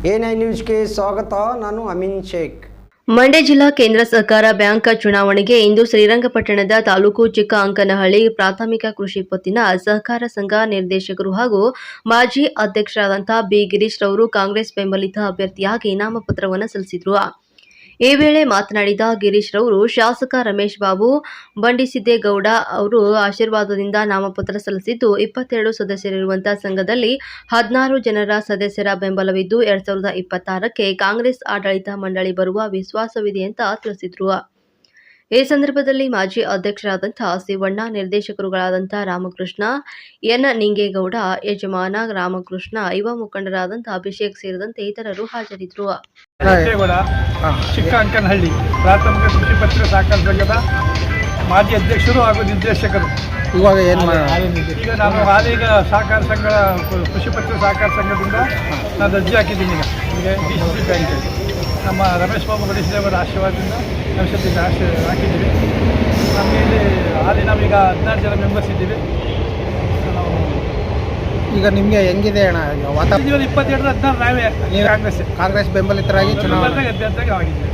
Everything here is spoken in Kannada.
ಎ9 ನ್ಯೂಸ್ಗೆ ಸ್ವಾಗತ. ನಾನು ಅಮೀನ್ ಶೇಖ್. ಮಂಡ್ಯ ಜಿಲ್ಲಾ ಕೇಂದ್ರ ಸಹಕಾರ ಬ್ಯಾಂಕ್ ಚುನಾವಣೆಗೆ ಇಂದು ಶ್ರೀರಂಗಪಟ್ಟಣದ ತಾಲೂಕು ಚಿಕ್ಕ ಅಂಕನಹಳ್ಳಿ ಪ್ರಾಥಮಿಕ ಕೃಷಿ ಪತ್ತಿನ ಸಹಕಾರ ಸಂಘ ನಿರ್ದೇಶಕರು ಹಾಗೂ ಮಾಜಿ ಅಧ್ಯಕ್ಷರಾದಂತಹ ಬಿ ಗಿರೀಶ್ ರವರು ಕಾಂಗ್ರೆಸ್ ಬೆಂಬಲಿತ ಅಭ್ಯರ್ಥಿಯಾಗಿ ನಾಮಪತ್ರವನ್ನು ಸಲ್ಲಿಸಿದರು. ಈ ವೇಳೆ ಮಾತನಾಡಿದ ಗಿರೀಶ್ ರವರು ಶಾಸಕ ರಮೇಶ್ ಬಾಬು ಬಂಡಿಸಿದ್ದೇಗೌಡ ಅವರು ಆಶೀರ್ವಾದದಿಂದ ನಾಮಪತ್ರ ಸಲ್ಲಿಸಿದ್ದು 22 ಸದಸ್ಯರಿರುವಂತಹ ಸಂಘದಲ್ಲಿ 16 ಜನರ ಸದಸ್ಯರ ಬೆಂಬಲವಿದ್ದು 2026ಕ್ಕೆ ಕಾಂಗ್ರೆಸ್ ಆಡಳಿತ ಮಂಡಳಿ ಬರುವ ವಿಶ್ವಾಸವಿದೆ ಅಂತ ತಿಳಿಸಿದರು. ಈ ಸಂದರ್ಭದಲ್ಲಿ ಮಾಜಿ ಅಧ್ಯಕ್ಷರಾದಂತಹ ಶಿವಣ್ಣ, ನಿರ್ದೇಶಕರುಗಳಾದಂತಹ ರಾಮಕೃಷ್ಣ, ಎನ್ ನಿಂಗೇಗೌಡ, ಯಜಮಾನ ರಾಮಕೃಷ್ಣ, ಯುವ ಮುಖಂಡರಾದಂತಹ ಅಭಿಷೇಕ್ ಸೇರಿದಂತೆ ಇತರರು ಹಾಜರಿದ್ದರು. ಚಿಕ್ಕ ಅಂಕನಹಳ್ಳಿ ಪ್ರಾಥಮಿಕ ಕೃಷಿ ಪತ್ತಿನ ಸಹಕಾರ ಸಂಘದ ಮಾಜಿ ಅಧ್ಯಕ್ಷರು ಹಾಗೂ ನಿರ್ದೇಶಕರು. ಇವಾಗ ಈಗ ನಾನು ಹಾಲೀಗ ಸಹಕಾರ ಸಂಘ ಕೃಷಿ ಪತ್ತಿನ ಸಹಕಾರ ಸಂಘದಿಂದ ನಾನು ಅರ್ಜಿ ಹಾಕಿದ್ದೀನಿ. ಈಗ DCC ಬ್ಯಾಂಕ್ ನಮ್ಮ ರಮೇಶ್ ಬಾಬು ಬಂಡಿಸಿದ್ದೇವರ ಆಶೀರ್ವಾದದಿಂದ ನಮಸ್ಕಾರ ಹಾಕಿದ್ದೀವಿ. ನಮಗೆ ಇಲ್ಲಿ ನಾವೀಗ 16 ಜನ ಮೆಂಬರ್ಸ್ ಇದ್ದೀವಿ. ಈಗ ನಿಮಗೆ ಹೆಂಗಿದೆ ಅಣ್ಣ ವಾತಾವರಣ? 22 16 ನಾವೇ ಕಾಂಗ್ರೆಸ್ ಬೆಂಬಲಿತರಾಗಿ ಚುನಾವಣೆ ಅಭ್ಯರ್ಥಿಯಾಗಿ ಆಗಿದ್ದೀವಿ.